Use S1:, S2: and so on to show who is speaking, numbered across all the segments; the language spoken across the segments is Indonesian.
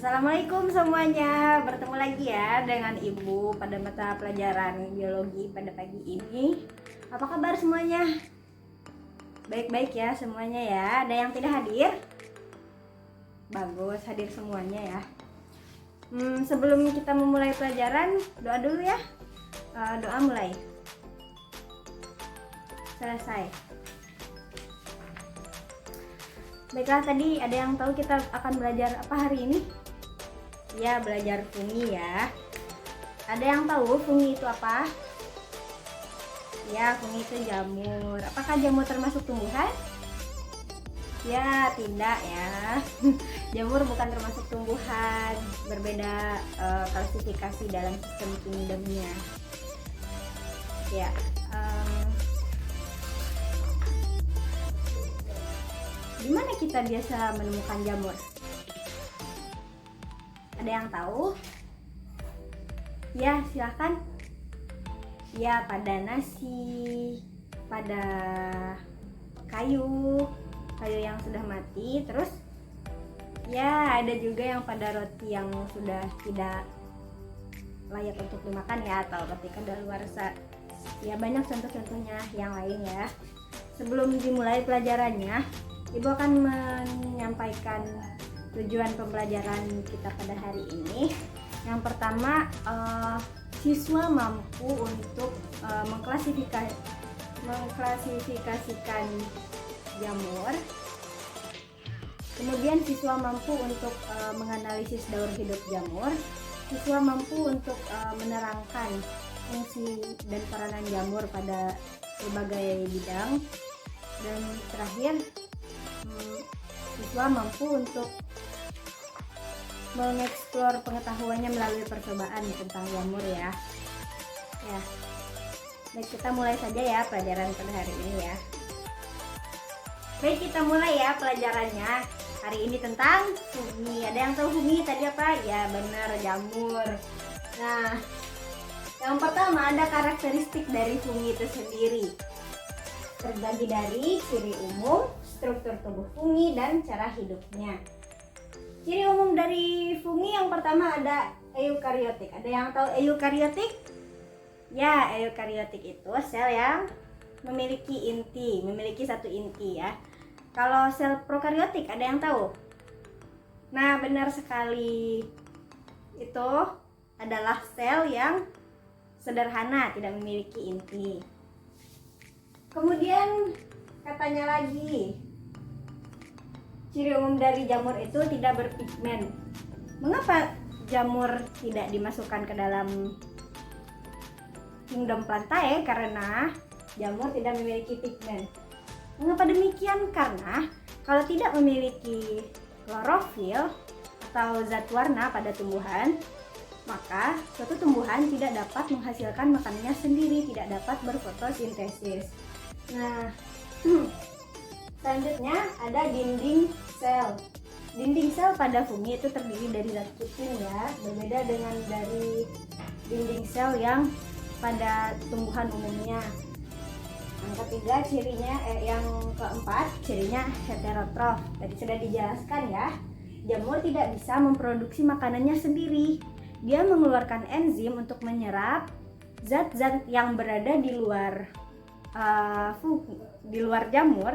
S1: Assalamualaikum semuanya, bertemu lagi ya dengan Ibu pada mata pelajaran biologi pada pagi ini. Apa kabar semuanya? Baik-baik ya semuanya ya. Ada yang tidak hadir? Bagus, hadir semuanya ya. Sebelum kita memulai pelajaran, doa dulu ya. Doa mulai. Selesai. Baiklah, tadi ada yang tahu kita akan belajar apa hari ini? Ya, belajar fungi ya. Ada yang tahu fungi itu apa? Ya, fungi itu jamur. Apakah jamur termasuk tumbuhan? Ya, tidak ya. Jamur bukan termasuk tumbuhan. Berbeda klasifikasi dalam sistem kingdomnya. Ya. Di mana kita biasa menemukan jamur? Ada yang tahu? Ya, silahkan. Ya, pada nasi, pada kayu yang sudah mati. Terus ya, ada juga yang pada roti yang sudah tidak layak untuk dimakan ya, atau roti kadaluarsa. Ya, banyak contoh-contohnya yang lain ya. Sebelum dimulai pelajarannya, Ibu akan menyampaikan tujuan pembelajaran kita pada hari ini. Yang pertama, siswa mampu untuk mengklasifikasikan jamur. Kemudian siswa mampu untuk menganalisis daur hidup jamur. Siswa mampu untuk menerangkan fungsi dan peranan jamur pada berbagai bidang. Dan terakhir, siswa mampu untuk mengeksplor pengetahuannya melalui percobaan tentang jamur ya. Baik, kita mulai saja ya pelajaran pada hari ini ya. Baik, kita mulai ya pelajarannya. Hari ini tentang fungi. Ada yang tahu fungi tadi apa? Ya benar, jamur. Nah, yang pertama ada karakteristik dari fungi itu sendiri. Terbagi dari ciri umum, struktur tubuh fungi, dan cara hidupnya. Ciri umum dari fungi yang pertama ada eukariotik. Ada yang tahu eukariotik? Ya, eukariotik itu sel yang memiliki inti, memiliki satu inti ya. Kalau sel prokariotik ada yang tahu? Nah, benar sekali. Itu adalah sel yang sederhana, tidak memiliki inti. Kemudian katanya lagi, ciri umum dari jamur itu tidak berpigmen. Mengapa jamur tidak dimasukkan ke dalam kingdom Plantae? Karena jamur tidak memiliki pigmen. Mengapa demikian? Karena kalau tidak memiliki klorofil atau zat warna pada tumbuhan, maka suatu tumbuhan tidak dapat menghasilkan makanannya sendiri, tidak dapat berfotosintesis. Nah, selanjutnya ada dinding sel. Dinding sel pada fungi itu terdiri dari zat kitin ya, berbeda dengan dari dinding sel yang pada tumbuhan umumnya. Yang ketiga yang keempat cirinya heterotrof. Tadi sudah dijelaskan ya. Jamur tidak bisa memproduksi makanannya sendiri. Dia mengeluarkan enzim untuk menyerap zat-zat yang berada di luar jamur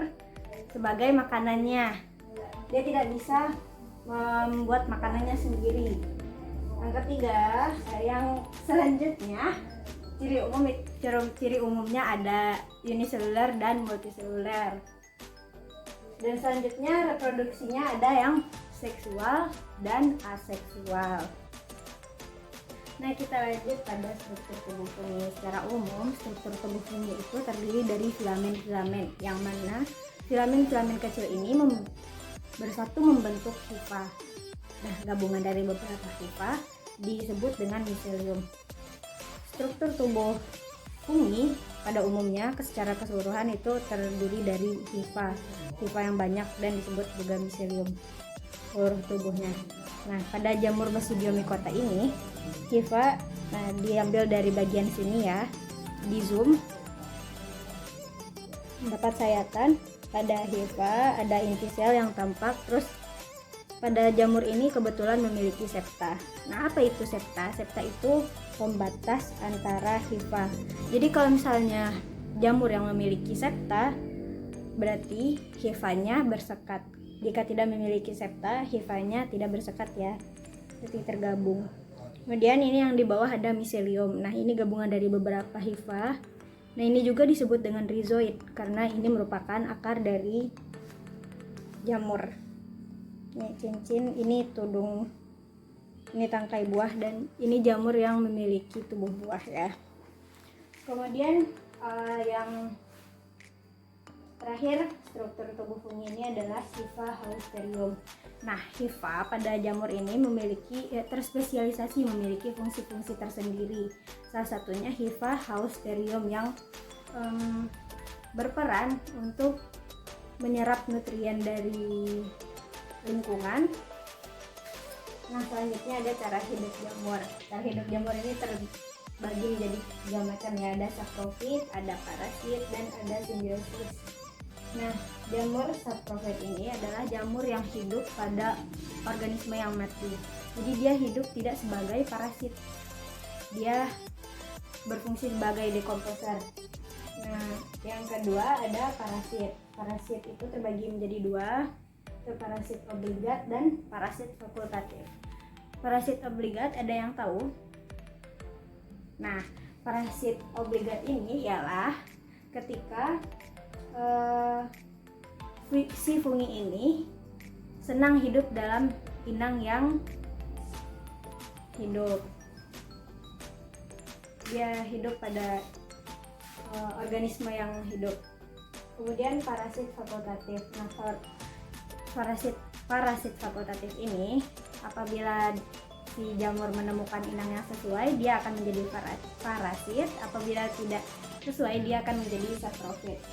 S1: sebagai makanannya. Dia tidak bisa membuat makanannya sendiri. Yang ketiga, yang selanjutnya ciri umumnya ada uniseluler dan multiseluler. Dan selanjutnya reproduksinya ada yang seksual dan aseksual. Nah, kita lanjut pada struktur tubuh fungi. Secara umum, struktur tubuh fungi itu terdiri dari filamen-filamen, yang mana filamen-filamen kecil ini bersatu membentuk hifa. Nah, gabungan dari beberapa hifa disebut dengan miselium. Struktur tubuh fungi pada umumnya secara keseluruhan itu terdiri dari hifa yang banyak dan disebut juga miselium seluruh tubuhnya. Nah, pada jamur Basidiomycota ini, hifa diambil dari bagian sini ya, di zoom dapat sayatan. Pada hifa ada inti sel yang tampak, terus pada jamur ini kebetulan memiliki septa. Nah, apa itu septa? Septa itu pembatas antara hifa. Jadi kalau misalnya jamur yang memiliki septa, berarti hifanya bersekat. Jika tidak memiliki septa, hifanya tidak bersekat ya, berarti tergabung. Kemudian ini yang di bawah ada miselium. Nah, ini gabungan dari beberapa hifa. Nah, ini juga disebut dengan rhizoid karena ini merupakan akar dari jamur. Ini cincin, ini tudung, ini tangkai buah, dan ini jamur yang memiliki tubuh buah ya. Kemudian yang terakhir, struktur tubuh fungi ini adalah hifa hausterium. Nah, hifa pada jamur ini memiliki terspesialisasi, memiliki fungsi-fungsi tersendiri. Salah satunya hifa hausterium yang berperan untuk menyerap nutrien dari lingkungan. Nah, selanjutnya ada cara hidup jamur. Cara hidup jamur ini terbagi menjadi 3 macam ya, ada saprofit, ada parasit, dan ada simbiosis. Nah, jamur saprofit ini adalah jamur yang hidup pada organisme yang mati. Jadi dia hidup tidak sebagai parasit, dia berfungsi sebagai dekomposer. Nah, yang kedua ada parasit. Parasit itu terbagi menjadi 2, parasit obligat dan parasit fakultatif. Parasit obligat ada yang tahu? Nah, parasit obligat ini ialah ketika si fungi ini senang hidup dalam inang yang hidup. Dia hidup pada organisme yang hidup. Kemudian parasit fakultatif. Nah, parasit fakultatif ini apabila si jamur menemukan inang yang sesuai, dia akan menjadi parasit. Apabila tidak sesuai, dia akan menjadi saprofit.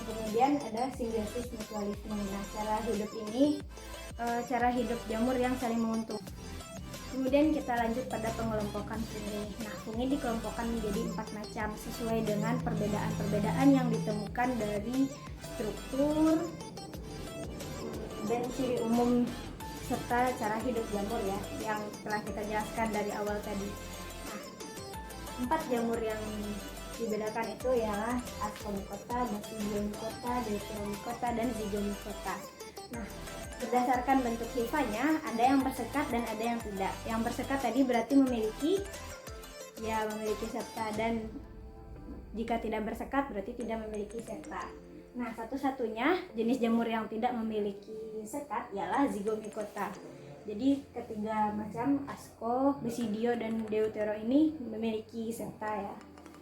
S1: Kemudian ada simbiosis mutualisme. Nah, cara hidup ini cara hidup jamur yang saling menguntungkan. Kemudian kita lanjut pada pengelompokan fungi. Nah, fungi dikelompokkan menjadi 4 macam sesuai dengan perbedaan-perbedaan yang ditemukan dari struktur dan ciri umum serta cara hidup jamur ya, yang telah kita jelaskan dari awal tadi. Nah, 4 jamur yang dibedakan itu ialah Ascomycota, Basidiomycota, Deuteromycota, dan Zygomycota. Nah, berdasarkan bentuk hifanya ada yang bersekat dan ada yang tidak. Yang bersekat tadi berarti memiliki septa, dan jika tidak bersekat berarti tidak memiliki septa. Nah, satu-satunya jenis jamur yang tidak memiliki sekat ialah Zygomycota. Jadi ketiga macam Asco, Basidio, dan Deutero ini memiliki septa ya,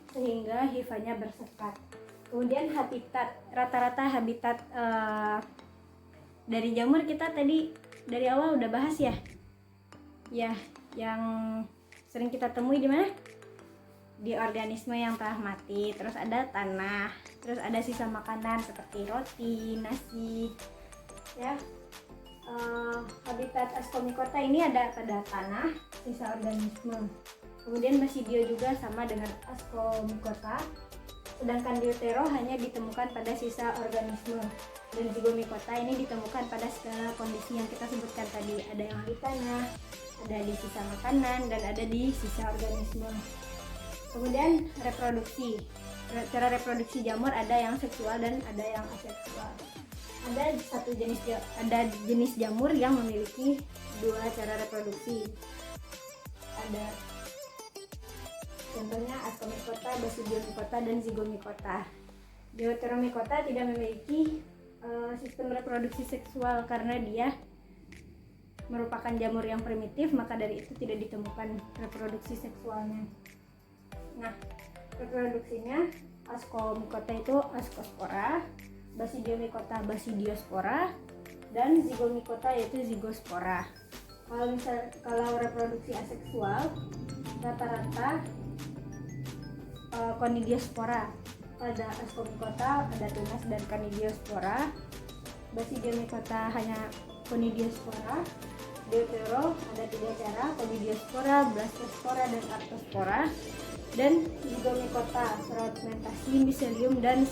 S1: sehingga hifanya bersekat. Kemudian habitat, rata-rata habitat dari jamur kita tadi dari awal udah bahas ya. Ya, yang sering kita temui di mana? Di organisme yang telah mati. Terus ada tanah, terus ada sisa makanan seperti roti, nasi ya. Habitat Ascomycota ini ada pada tanah, sisa organisme. Kemudian Basidio juga sama dengan Ascomycota, sedangkan Deutero hanya ditemukan pada sisa organisme, dan Zygomycota ini ditemukan pada segala kondisi yang kita sebutkan tadi. Ada yang di tanah, ada di sisa makanan, dan ada di sisa organisme. Kemudian reproduksi. Cara reproduksi jamur ada yang seksual dan ada yang aseksual. Ada jenis jamur yang memiliki 2 cara reproduksi. Ada contohnya Ascomycota, Basidiomycota, dan Zygomycota. Deuteromycota tidak memiliki sistem reproduksi seksual karena dia merupakan jamur yang primitif, maka dari itu tidak ditemukan reproduksi seksualnya. Nah, reproduksinya Ascomycota itu Ascospora, Basidiomycota Basidiospora, dan Zygomycota yaitu Zygospora. Kalau reproduksi aseksual rata-rata Conidiospora. Pada Ascomycota ada tunas dan Conidiospora. Basidiomycota hanya Conidiospora. Deutero ada 3 cara, Conidiospora, Blastospora, dan Artospora. Dan Zygomycota fragmentasi miselium dan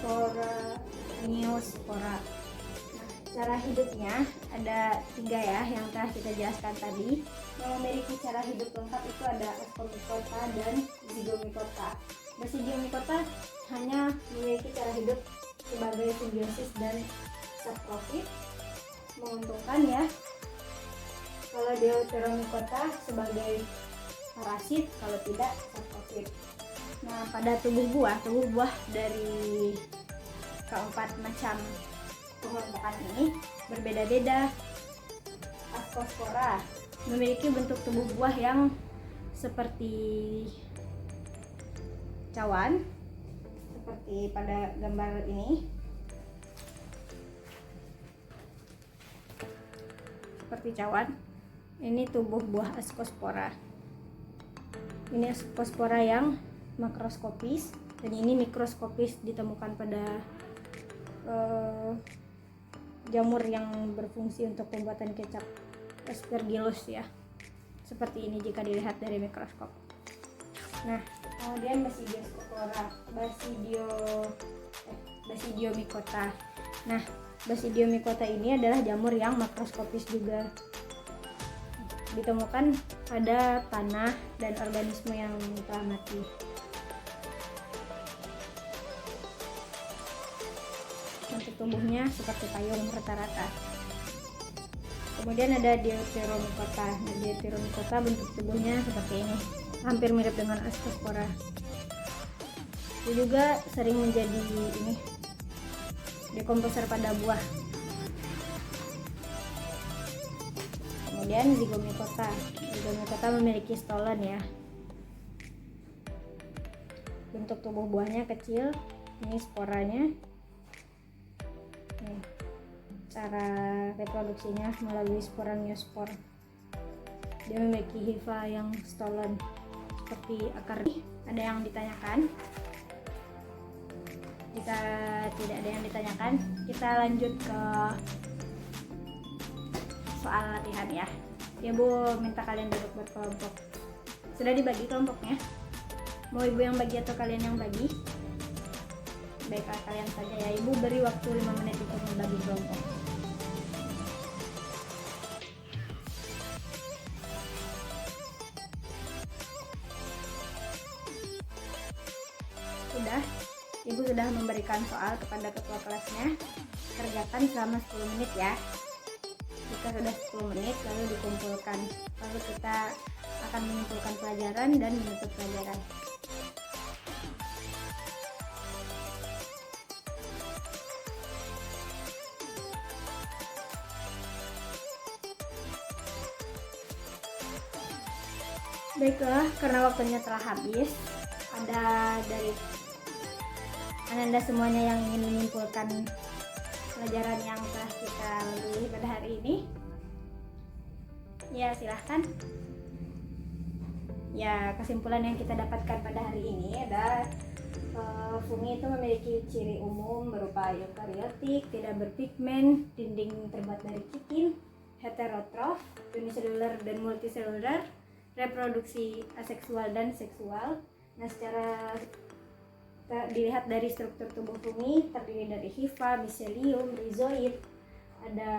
S1: Sporaniospora. Nah, cara hidupnya ada 3 ya, yang telah kita jelaskan tadi. Yang memiliki cara hidup lengkap itu ada Ascomycota dan Zygomycota. Zygomycota hanya memiliki cara hidup sebagai simbiosis dan saprofit, menguntungkan ya. Kalau Deuteromycota sebagai parasit, kalau tidak saprofit. Nah, pada tubuh buah dari keempat macam pengelompokan ini berbeda-beda. Ascospora memiliki bentuk tubuh buah yang seperti cawan, seperti pada gambar ini. Seperti cawan. Ini tubuh buah Ascospora. Ini Ascospora yang makroskopis, dan ini mikroskopis, ditemukan pada jamur yang berfungsi untuk pembuatan kecap Aspergillus ya. Seperti ini jika dilihat dari mikroskop. Nah, kemudian Basidiomycota. Nah, Basidiomycota ini adalah jamur yang makroskopis juga. Ditemukan pada tanah dan organisme yang telah mati. Bentuk tubuhnya seperti payung rata-rata. Kemudian ada Deuteromycota. Nah, Deuteromycota bentuk tubuhnya seperti ini, hampir mirip dengan Ascospora. Dia juga sering menjadi ini dekomposer pada buah. Kemudian Zygomycota. Zygomycota memiliki stolen ya. Bentuk tubuh buahnya kecil. Ini sporanya. Nih, cara reproduksinya melalui sporangiosfor. Dia memiliki hifa yang stolen seperti akar. Ada yang ditanyakan? Jika tidak ada yang ditanyakan, kita lanjut ke soal latihan ya. Ibu minta kalian duduk buat kelompok. Sudah dibagi kelompoknya? Mau ibu yang bagi atau kalian yang bagi? Baiklah, kalian saja ya. Ibu beri waktu 5 menit untuk membagi kelompok. Sudah? Ibu sudah memberikan soal kepada ketua kelasnya. Kerjakan selama 10 menit ya. Jika sudah 10 menit lalu dikumpulkan. Lalu kita akan menyimpulkan pelajaran dan menutup pelajaran. Baiklah, karena waktunya telah habis, ada dari Ananda semuanya yang ingin menyimpulkan pelajaran yang telah kita lalui pada hari ini? Ya, silahkan. Ya, kesimpulan yang kita dapatkan pada hari ini adalah fungi itu memiliki ciri umum berupa eukariotik, tidak berpigmen, dinding terbuat dari kitin, heterotrof, uniseluler dan multiseluler, reproduksi aseksual dan seksual. Nah, secara dilihat dari struktur tubuh fungi terdiri dari hifa, miselium, rhizoid, ada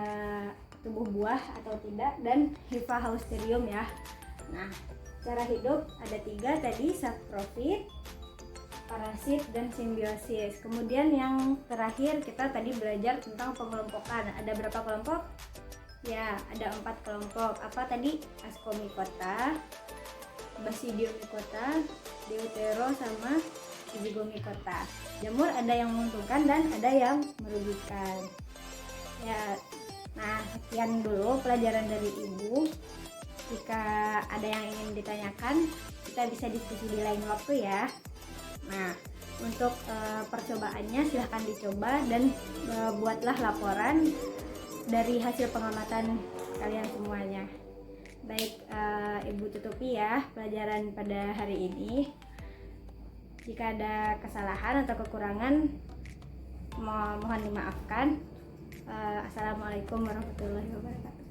S1: tubuh buah atau tidak, dan hifa hausterium ya. Nah, cara hidup ada 3 tadi, saprofit, parasit, dan simbiosis. Kemudian yang terakhir kita tadi belajar tentang pengelompokan. Ada berapa kelompok? Ya, ada 4 kelompok. Apa tadi? Ascomycota, Basidiomycota, Deutero, sama Zygomycota. Jamur ada yang menguntungkan dan ada yang merugikan. Ya, nah sekian dulu pelajaran dari Ibu. Jika ada yang ingin ditanyakan, kita bisa diskusi di lain waktu ya. Nah, untuk percobaannya silahkan dicoba dan buatlah laporan dari hasil pengamatan kalian semuanya. Baik, Ibu tutupi ya pelajaran pada hari ini. Jika ada kesalahan atau kekurangan, mohon dimaafkan. Assalamualaikum warahmatullahi wabarakatuh.